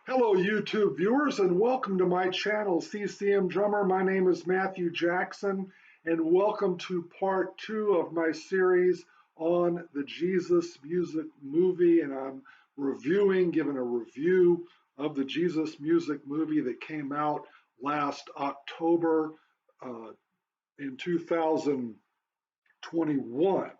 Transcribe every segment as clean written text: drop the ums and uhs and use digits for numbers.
Hello, YouTube viewers, and welcome to my channel, CCM Drummer. My name is Matthew Jackson, and welcome to part two of my series on the Jesus Music Movie. And I'm giving a review of the Jesus Music Movie that came out last October in 2021.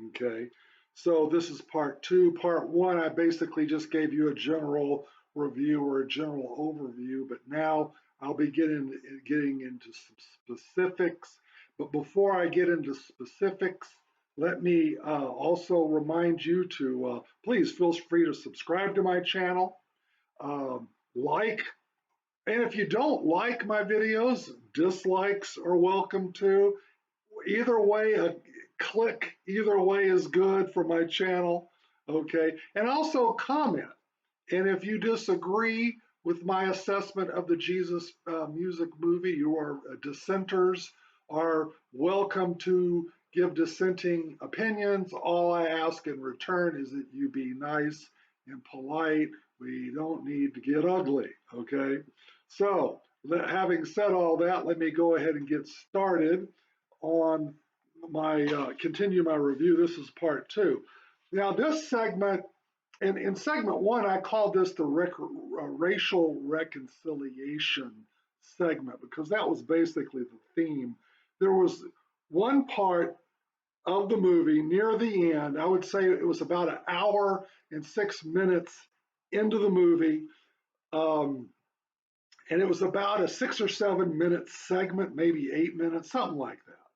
Okay, so this is part two. Part one, I basically just gave you a general review or a general overview, but now I'll be getting into some specifics. But before I get into specifics, let me also remind you to please feel free to subscribe to my channel, like, and if you don't like my videos, dislikes are welcome too. Either way, a click either way is good for my channel. Okay, and also comment. And if you disagree with my assessment of the Jesus Music Movie, your dissenters are welcome to give dissenting opinions. All I ask in return is that you be nice and polite. We don't need to get ugly, okay? So, having said all that, let me go ahead and get started on continue my review. This is part two. Now, this segment, in segment one, I called this the racial reconciliation segment because that was basically the theme. There was one part of the movie near the end. I would say it was about an hour and 6 minutes into the movie. And it was about a 6 or 7 minute segment, maybe 8 minutes, something like that,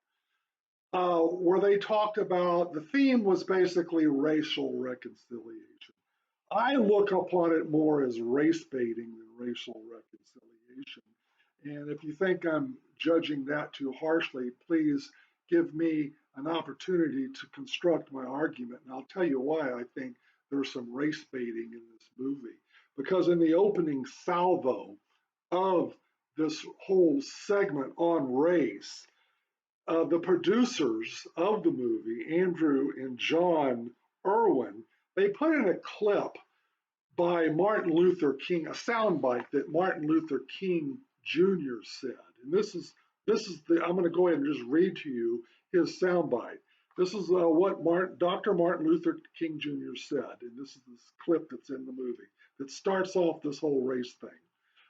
where they talked about the theme was basically racial reconciliation. I look upon it more as race baiting than racial reconciliation. And if you think I'm judging that too harshly, please give me an opportunity to construct my argument. And I'll tell you why I think there's some race baiting in this movie. Because in the opening salvo of this whole segment on race, the producers of the movie, Andrew and John Irwin, they put in a clip by Martin Luther King, a soundbite that Martin Luther King Jr. said. And I'm going to go ahead and just read to you his soundbite. This is what Dr. Martin Luther King Jr. said, and this is this clip that's in the movie that starts off this whole race thing.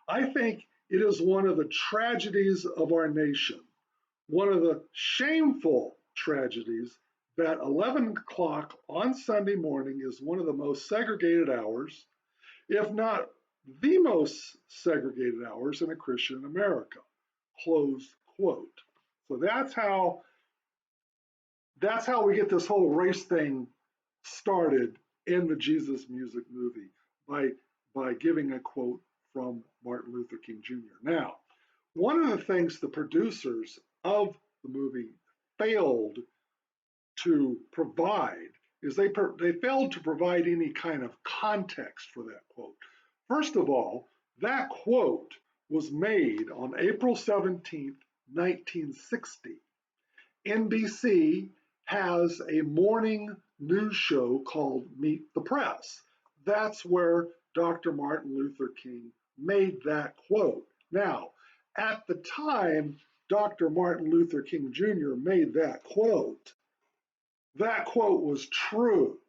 I think it is one of the tragedies of our nation, one of the shameful tragedies, that 11 o'clock on Sunday morning is one of the most segregated hours, if not the most segregated hours in a Christian America. Close quote. So that's how we get this whole race thing started in the Jesus Music Movie by giving a quote from Martin Luther King Jr. Now, one of the things the producers of the movie failed to provide is they failed to provide any kind of context for that quote. First of all, that quote was made on April 17th, 1960. NBC has a morning news show called Meet the Press. That's where Dr. Martin Luther King made that quote. Now, at the time Dr. Martin Luther King Jr. made that quote was true.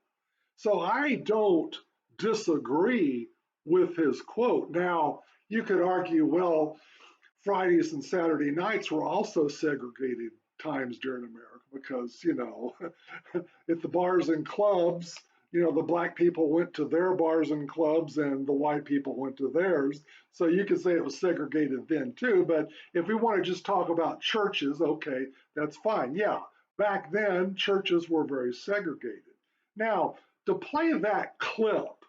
So I don't disagree with his quote. Now, you could argue, well, Fridays and Saturday nights were also segregated times during America because, at the bars and clubs, the black people went to their bars and clubs and the white people went to theirs. So you could say it was segregated then too. But if we want to just talk about churches, okay, that's fine. Yeah, back then churches were very segregated. Now, to play that clip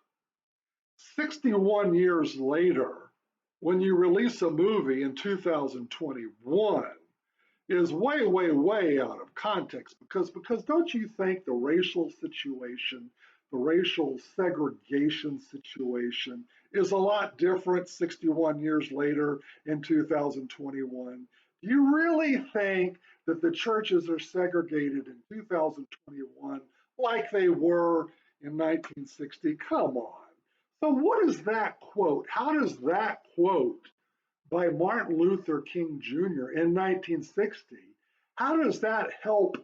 61 years later, when you release a movie in 2021, is way, way, way out of context because don't you think the racial situation, the racial segregation situation is a lot different 61 years later in 2021? Do you really think that the churches are segregated in 2021 like they were in 1960? Come on. So what is that quote? How does that quote by Martin Luther King Jr. in 1960, how does that help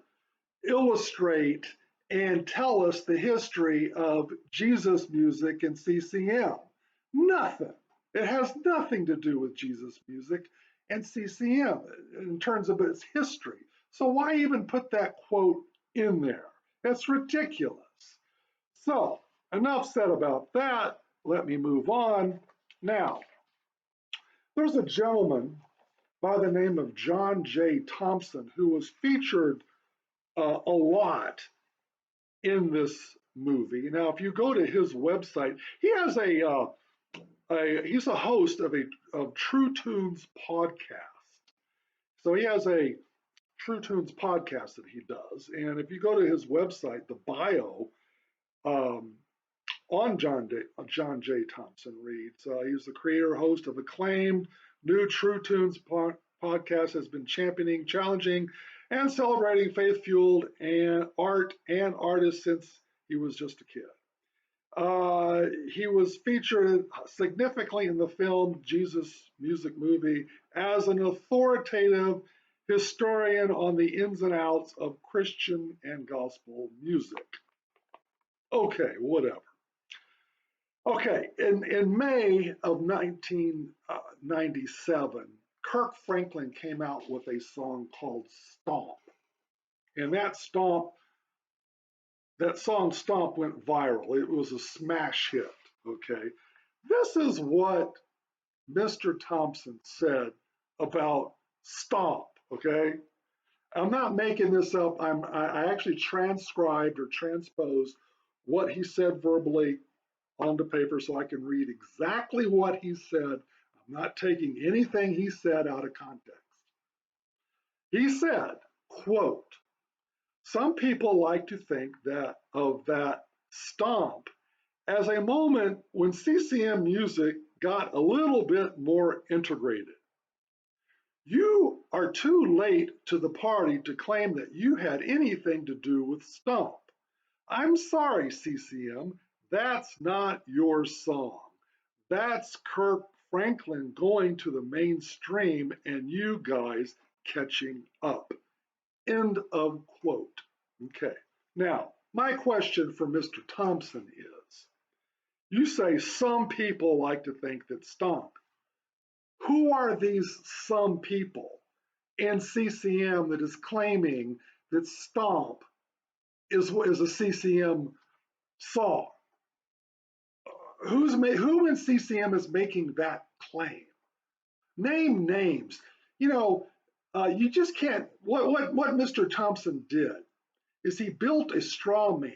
illustrate and tell us the history of Jesus music and CCM? Nothing. It has nothing to do with Jesus music and CCM in terms of its history. So why even put that quote in there? That's ridiculous. So enough said about that. Let me move on. Now, there's a gentleman by the name of John J Thompson who was featured a lot in this movie. Now, if you go to his website, he has he's a host of True Tunes podcast. So he has a True Tunes podcast that he does, and if you go to his website, the bio um, on John J. Thompson reads, he's the creator host of acclaimed new True Tunes podcast, has been championing, challenging, and celebrating faith-fueled and art and artists since he was just a kid. He was featured significantly in the film Jesus Music Movie as an authoritative historian on the ins and outs of Christian and gospel music. Okay, whatever. Okay, in May of 1997, Kirk Franklin came out with a song called Stomp. And that song Stomp went viral. It was a smash hit, okay? This is what Mr. Thompson said about Stomp, okay? I'm not making this up. I actually transcribed or transposed what he said verbally onto paper so I can read exactly what he said. I'm not taking anything he said out of context. He said, quote, some people like to think that stomp as a moment when CCM music got a little bit more integrated. You are too late to the party to claim that you had anything to do with Stomp. I'm sorry, CCM, that's not your song. That's Kirk Franklin going to the mainstream and you guys catching up. End of quote. Okay. Now, my question for Mr. Thompson is, you say some people like to think that Stomp. Who are these some people in CCM that is claiming that Stomp is a CCM song? Who in CCM is making that claim? Name names. You know, you just can't. What Mr. Thompson did is he built a straw man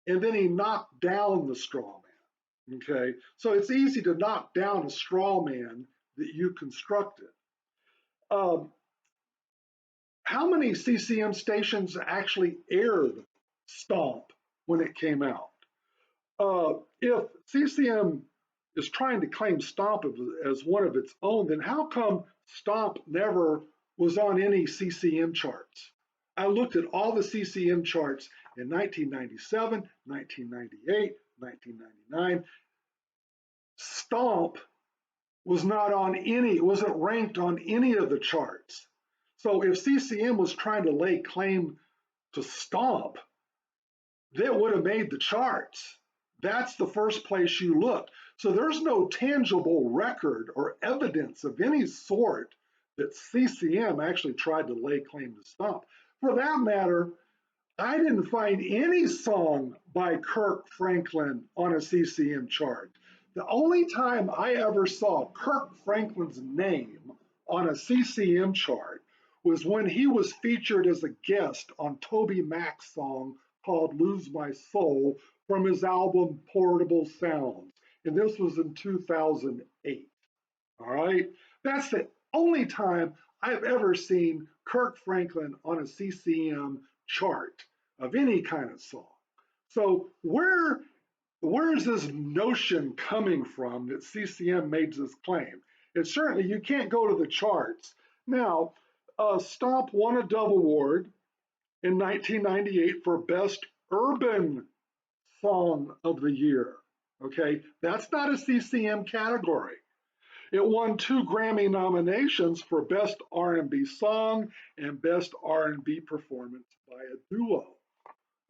and then he knocked down the straw man. Okay, so it's easy to knock down a straw man that you constructed. Um, how many CCM stations actually aired Stomp when it came out? If CCM is trying to claim Stomp as one of its own, then how come Stomp never was on any CCM charts? I looked at all the CCM charts in 1997, 1998, 1999. Stomp was not on any, wasn't ranked on any of the charts. So if CCM was trying to lay claim to Stomp, that would have made the charts. That's the first place you look. So there's no tangible record or evidence of any sort that CCM actually tried to lay claim to Stomp. For that matter, I didn't find any song by Kirk Franklin on a CCM chart. The only time I ever saw Kirk Franklin's name on a CCM chart was when he was featured as a guest on Toby Mac's song called Lose My Soul from his album Portable Sounds. And this was in 2008. All right. That's the only time I've ever seen Kirk Franklin on a CCM chart of any kind of song. So where's this notion coming from that CCM made this claim? And certainly you can't go to the charts. Now, Stomp won a Dove Award in 1998 for Best Urban Song of the Year. Okay, that's not a CCM category. It won 2 Grammy nominations for Best R&B Song and Best R&B Performance by a Duo.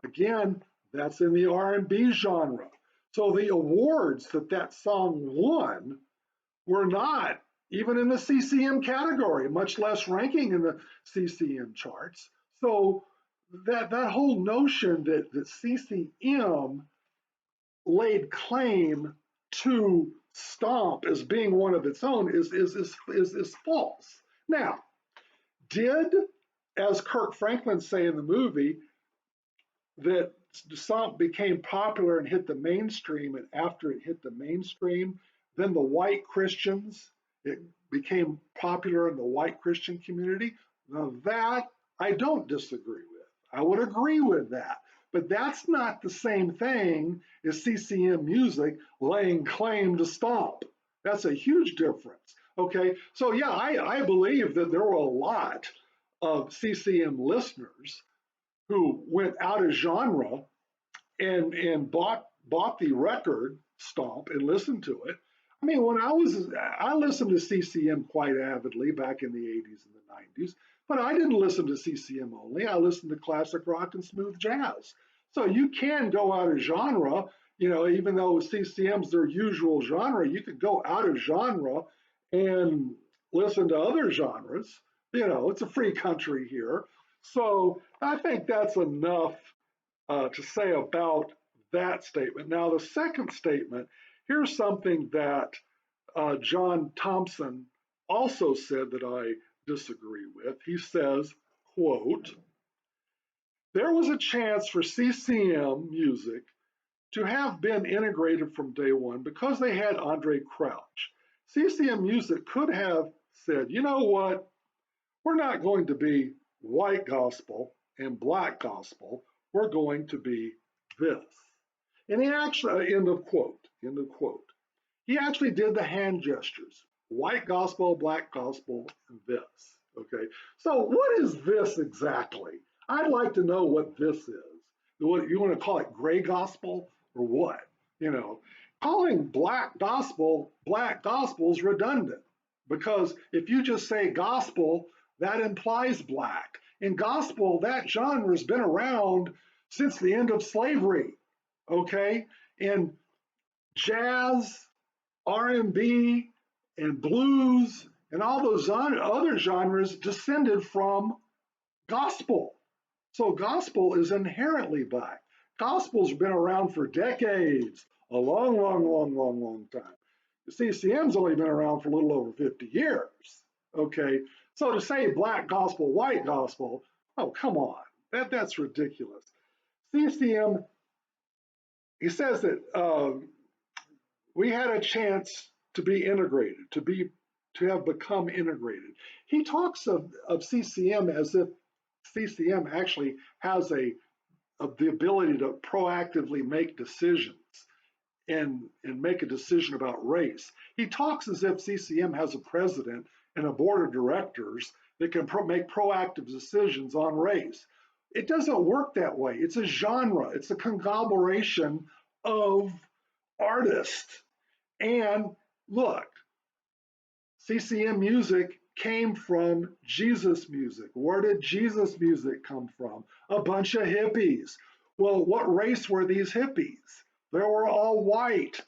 Again, that's in the R&B genre. So the awards that that song won were not even in the CCM category, much less ranking in the CCM charts. So that whole notion that CCM laid claim to Stomp as being one of its own is false. Now, did, as Kirk Franklin say in the movie, that Stomp became popular and hit the mainstream, and after it hit the mainstream, then the white Christians, it became popular in the white Christian community? Now that I don't disagree with. I would agree with that. But that's not the same thing as CCM music laying claim to Stomp. That's a huge difference. Okay, so yeah, I believe that there were a lot of CCM listeners who went out of genre and bought the record Stomp and listened to it. I mean, I listened to CCM quite avidly back in the 80s and the 90s, but I didn't listen to CCM only. I listened to classic rock and smooth jazz. So you can go out of genre, even though CCM's their usual genre, you could go out of genre and listen to other genres. It's a free country here. So I think that's enough to say about that statement. Now, the second statement, here's something that John Thompson also said that I disagree with. He says, quote, there was a chance for CCM music to have been integrated from day one because they had Andre Crouch. CCM music could have said, you know what, we're not going to be white gospel and black gospel. We're going to be this. And he actually, end of quote. He actually did the hand gestures, white gospel, black gospel, and this. Okay. So what is this exactly? I'd like to know what this is. What you want to call it, gray gospel or what? Calling black gospel is redundant because if you just say gospel, that implies black. In gospel, that genre has been around since the end of slavery. Okay, and jazz, R&B, and blues, and all those other genres descended from gospel. So gospel is inherently black. Gospel's been around for decades, a long, long, long, long, long time. The CCM's only been around for a little over 50 years. Okay, so to say black gospel, white gospel, oh come on, that's ridiculous. CCM, he says that we had a chance to be integrated, to have become integrated. He talks of CCM as if CCM actually has the ability to proactively make decisions and make a decision about race. He talks as if CCM has a president and a board of directors that can make proactive decisions on race. It doesn't work that way. It's a genre. It's a conglomeration of artists. And look, CCM music came from Jesus music. Where did Jesus music come from? A bunch of hippies. Well, what race were these hippies? They were all white.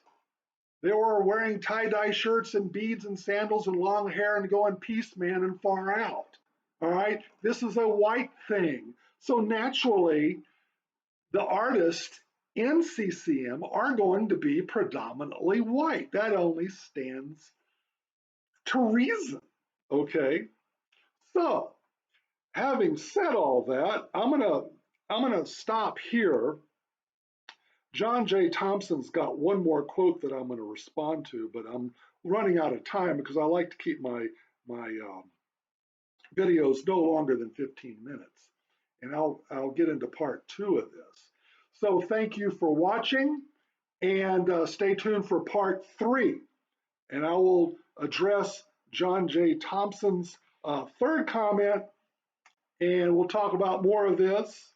They were wearing tie-dye shirts and beads and sandals and long hair and going peace man and far out. All right, this is a white thing. So naturally, the artists in CCM are going to be predominantly white. That only stands to reason. Okay, so having said all that, I'm gonna stop here. John J Thompson's got one more quote that I'm going to respond to, but I'm running out of time because I like to keep my videos no longer than 15 minutes, and I'll get into part 2 of this. So thank you for watching, and stay tuned for part 3, and I will address John J Thompson's third comment, and we'll talk about more of this.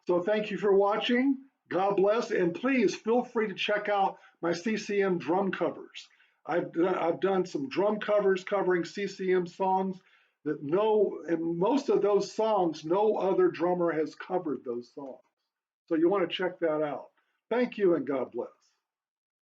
So thank you for watching. God bless, and please feel free to check out my CCM drum covers. I've done some drum covers covering CCM songs that and most of those songs, no other drummer has covered those songs. So you want to check that out. Thank you and God bless.